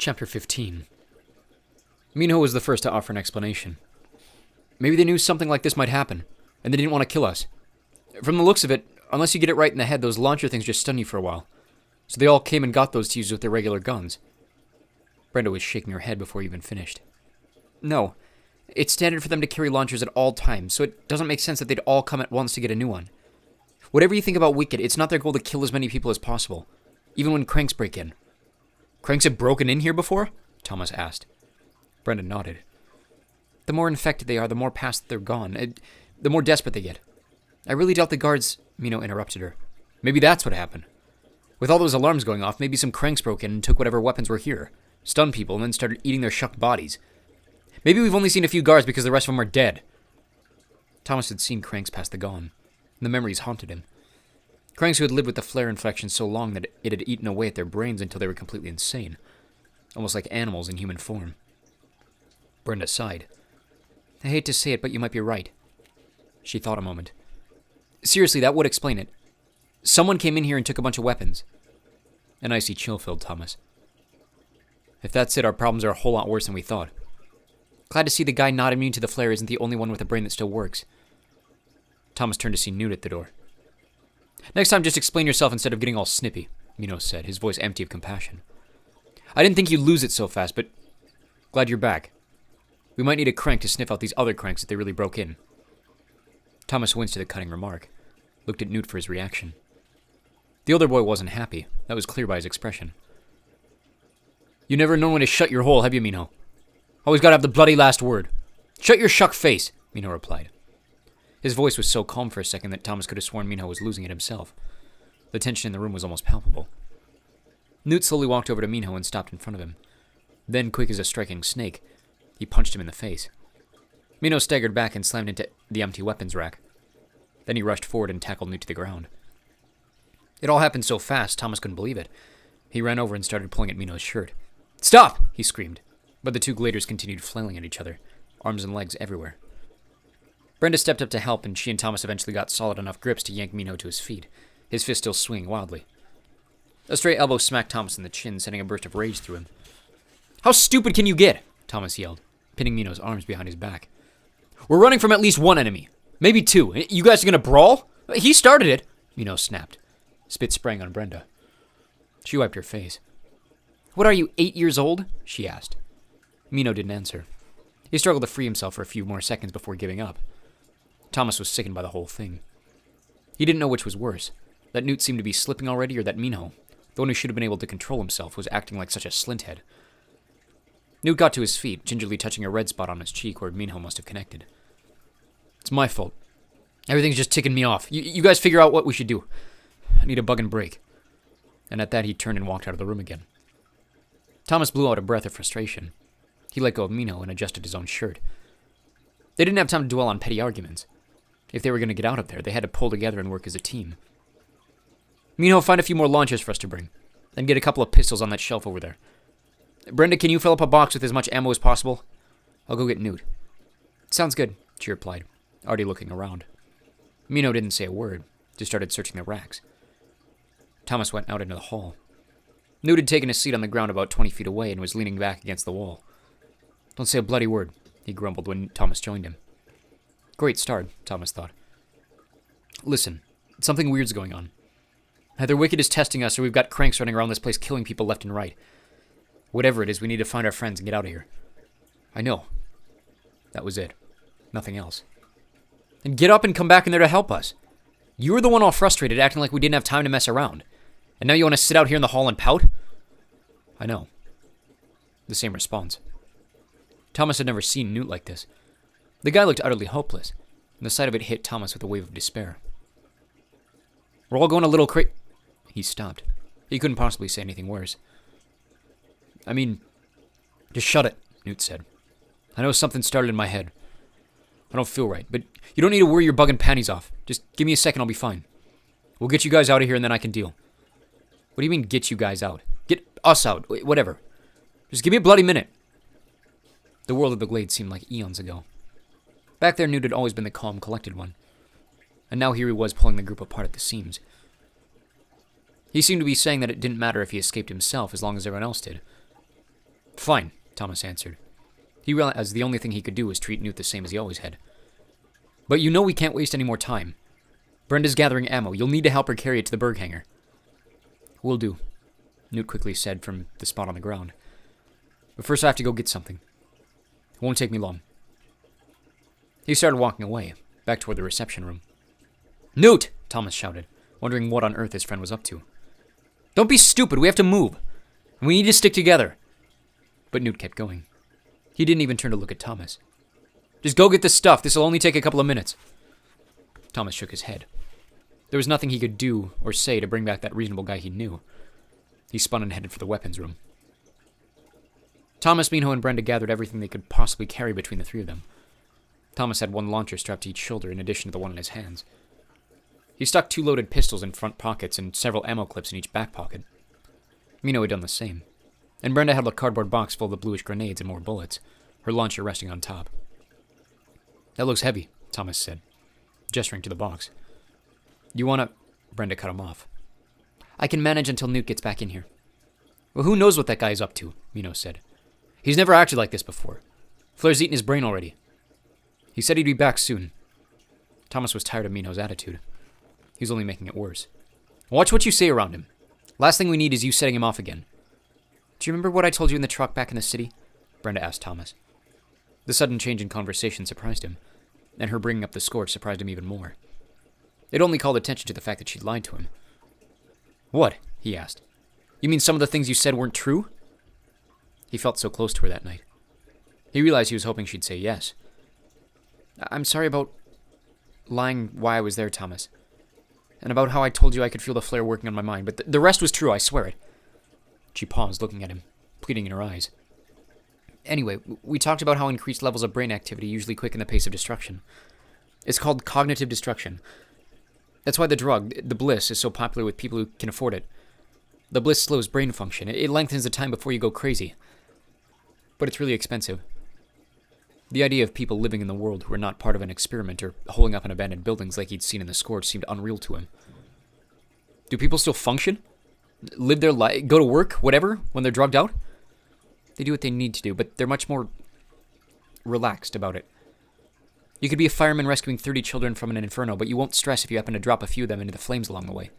Chapter 15. Minho was the first to offer an explanation. Maybe they knew something like this might happen, and they didn't want to kill us. From the looks of it, unless you get it right in the head, those launcher things just stun you for a while. So they all came and got those to use with their regular guns. Brenda was shaking her head before he even finished. No, it's standard for them to carry launchers at all times, so it doesn't make sense that they'd all come at once to get a new one. Whatever you think about Wicked, it's not their goal to kill as many people as possible, even when cranks break in. Cranks have broken in here before? Thomas asked. Brenda nodded. The more infected they are, the more past they're gone, the more desperate they get. I really doubt the guards... Minho interrupted her. Maybe that's what happened. With all those alarms going off, maybe some cranks broke in and took whatever weapons were here, stunned people, and then started eating their shucked bodies. Maybe we've only seen a few guards because the rest of them are dead. Thomas had seen cranks past the gone, and the memories haunted him. Cranks who had lived with the flare infection so long that it had eaten away at their brains until they were completely insane, almost like animals in human form. Brenda sighed. I hate to say it, but you might be right. She thought a moment. Seriously, that would explain it. Someone came in here and took a bunch of weapons. An icy chill filled Thomas. If that's it, our problems are a whole lot worse than we thought. Glad to see the guy not immune to the flare isn't the only one with a brain that still works. Thomas turned to see Newt at the door. Next time, just explain yourself instead of getting all snippy, Minho said, his voice empty of compassion. I didn't think you'd lose it so fast, but glad you're back. We might need a crank to sniff out these other cranks if they really broke in. Thomas winced at the cutting remark, looked at Newt for his reaction. The older boy wasn't happy. That was clear by his expression. You never known when to shut your hole, have you, Minho? Always gotta have the bloody last word. Shut your shuck face, Minho replied. His voice was so calm for a second that Thomas could have sworn Minho was losing it himself. The tension in the room was almost palpable. Newt slowly walked over to Minho and stopped in front of him. Then, quick as a striking snake, he punched him in the face. Minho staggered back and slammed into the empty weapons rack. Then he rushed forward and tackled Newt to the ground. It all happened so fast, Thomas couldn't believe it. He ran over and started pulling at Minho's shirt. Stop! He screamed. But the two gladiators continued flailing at each other, arms and legs everywhere. Brenda stepped up to help, and she and Thomas eventually got solid enough grips to yank Minho to his feet, his fist still swinging wildly. A stray elbow smacked Thomas in the chin, sending a burst of rage through him. How stupid can you get? Thomas yelled, pinning Minho's arms behind his back. We're running from at least one enemy. Maybe two. You guys are gonna brawl? He started it, Minho snapped. Spit sprang on Brenda. She wiped her face. What are you, 8 years old? She asked. Minho didn't answer. He struggled to free himself for a few more seconds before giving up. Thomas was sickened by the whole thing. He didn't know which was worse, that Newt seemed to be slipping already, or that Minho, the one who should have been able to control himself, was acting like such a slinthead. Newt got to his feet, gingerly touching a red spot on his cheek where Minho must have connected. It's my fault. Everything's just ticking me off. You guys figure out what we should do. I need a bug and break. And at that, he turned and walked out of the room again. Thomas blew out a breath of frustration. He let go of Minho and adjusted his own shirt. They didn't have time to dwell on petty arguments. If they were going to get out of there, they had to pull together and work as a team. Minho, find a few more launchers for us to bring. Then get a couple of pistols on that shelf over there. Brenda, can you fill up a box with as much ammo as possible? I'll go get Newt. Sounds good, she replied, already looking around. Minho didn't say a word, just started searching the racks. Thomas went out into the hall. Newt had taken a seat on the ground about 20 feet away and was leaning back against the wall. Don't say a bloody word, he grumbled when Thomas joined him. Great start, Thomas thought. Listen, something weird's going on. Either Wicked is testing us or we've got cranks running around this place killing people left and right. Whatever it is, we need to find our friends and get out of here. I know. That was it. Nothing else. And get up and come back in there to help us. You were the one all frustrated, acting like we didn't have time to mess around. And now you want to sit out here in the hall and pout? I know. The same response. Thomas had never seen Newt like this. The guy looked utterly hopeless, and the sight of it hit Thomas with a wave of despair. We're all going a little He stopped. He couldn't possibly say anything worse. I mean, just shut it, Newt said. I know something started in my head. I don't feel right, but you don't need to worry your bugging panties off. Just give me a second, I'll be fine. We'll get you guys out of here and then I can deal. What do you mean, get you guys out? Get us out, whatever. Just give me a bloody minute. The world of the Glade seemed like eons ago. Back there, Newt had always been the calm, collected one. And now here he was pulling the group apart at the seams. He seemed to be saying that it didn't matter if he escaped himself as long as everyone else did. Fine, Thomas answered. He realized the only thing he could do was treat Newt the same as he always had. But you know we can't waste any more time. Brenda's gathering ammo. You'll need to help her carry it to the berg hangar. Will do, Newt quickly said from the spot on the ground. But first I have to go get something. It won't take me long. He started walking away, back toward the reception room. Newt! Thomas shouted, wondering what on earth his friend was up to. Don't be stupid, we have to move. And we need to stick together. But Newt kept going. He didn't even turn to look at Thomas. Just go get this stuff, this'll only take a couple of minutes. Thomas shook his head. There was nothing he could do or say to bring back that reasonable guy he knew. He spun and headed for the weapons room. Thomas, Minho, and Brenda gathered everything they could possibly carry between the three of them. Thomas had one launcher strapped to each shoulder in addition to the one in his hands. He stuck 2 loaded pistols in front pockets and several ammo clips in each back pocket. Minho had done the same, and Brenda had a cardboard box full of bluish grenades and more bullets, her launcher resting on top. That looks heavy, Thomas said, gesturing to the box. You wanna... Brenda cut him off. I can manage until Newt gets back in here. Well, who knows what that guy is up to, Minho said. He's never acted like this before. Flair's eaten his brain already. He said he'd be back soon. Thomas was tired of Minho's attitude. He was only making it worse. Watch what you say around him. Last thing we need is you setting him off again. Do you remember what I told you in the truck back in the city? Brenda asked Thomas. The sudden change in conversation surprised him, and her bringing up the score surprised him even more. It only called attention to the fact that she'd lied to him. What? He asked. You mean some of the things you said weren't true? He felt so close to her that night. He realized he was hoping she'd say yes. I'm sorry about lying why I was there, Thomas. And about how I told you I could feel the flare working on my mind, but the rest was true, I swear it. She paused, looking at him, pleading in her eyes. Anyway, we talked about how increased levels of brain activity usually quicken the pace of destruction. It's called cognitive destruction. That's why the drug, the Bliss, is so popular with people who can afford it. The Bliss slows brain function. It lengthens the time before you go crazy. But it's really expensive. The idea of people living in the world who are not part of an experiment or holding up in abandoned buildings like he'd seen in the Scourge seemed unreal to him. Do people still function? Live their life, go to work, whatever, when they're drugged out? They do what they need to do, but they're much more relaxed about it. You could be a fireman rescuing 30 children from an inferno, but you won't stress if you happen to drop a few of them into the flames along the way.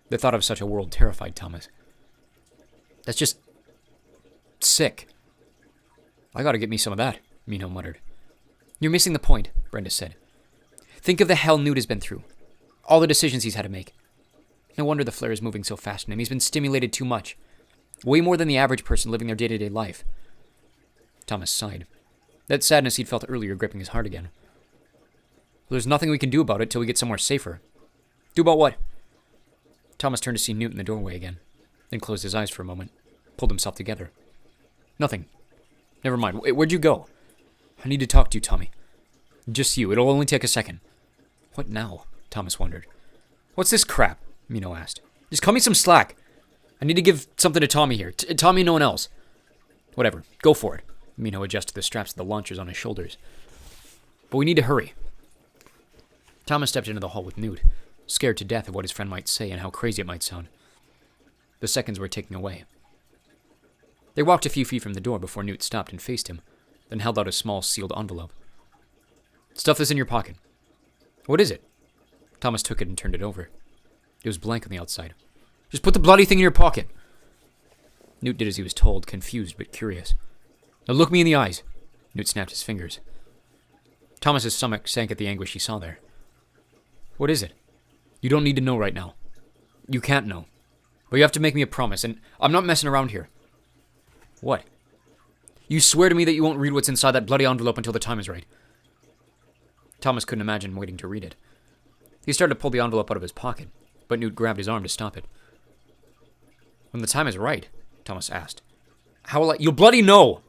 The thought of such a world terrified Thomas. That's just... sick. I gotta get me some of that, Minho muttered. You're missing the point, Brenda said. Think of the hell Newt has been through. All the decisions he's had to make. No wonder the flare is moving so fast in him. He's been stimulated too much. Way more than the average person living their day-to-day life. Thomas sighed. That sadness he'd felt earlier gripping his heart again. Well, there's nothing we can do about it till we get somewhere safer. Do about what? Thomas turned to see Newt in the doorway again, then closed his eyes for a moment, pulled himself together. Nothing. Never mind. Where'd you go? I need to talk to you, Tommy. Just you. It'll only take a second. What now? Thomas wondered. What's this crap? Minho asked. Just cut me some slack. I need to give something to Tommy here. Tommy and no one else. Whatever. Go for it. Minho adjusted the straps of the launchers on his shoulders. But we need to hurry. Thomas stepped into the hall with Newt, scared to death of what his friend might say and how crazy it might sound. The seconds were ticking away. They walked a few feet from the door before Newt stopped and faced him, then held out a small sealed envelope. Stuff this in your pocket. What is it? Thomas took it and turned it over. It was blank on the outside. Just put the bloody thing in your pocket. Newt did as he was told, confused but curious. Now look me in the eyes. Newt snapped his fingers. Thomas's stomach sank at the anguish he saw there. What is it? You don't need to know right now. You can't know. But you have to make me a promise, and I'm not messing around here. What? You swear to me that you won't read what's inside that bloody envelope until the time is right. Thomas couldn't imagine waiting to read it. He started to pull the envelope out of his pocket, but Newt grabbed his arm to stop it. When the time is right, Thomas asked. How will I... You'll bloody know!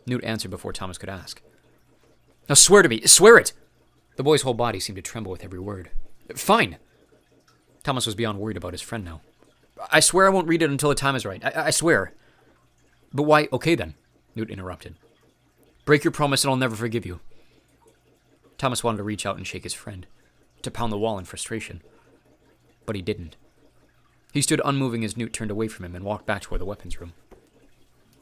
Newt answered before Thomas could ask. Now swear to me. Swear it! The boy's whole body seemed to tremble with every word. Fine. Thomas was beyond worried about his friend now. I swear I won't read it until the time is right. I swear. But why? Okay then, Newt interrupted. Break your promise and I'll never forgive you. Thomas wanted to reach out and shake his friend, to pound the wall in frustration. But he didn't. He stood unmoving as Newt turned away from him and walked back toward the weapons room.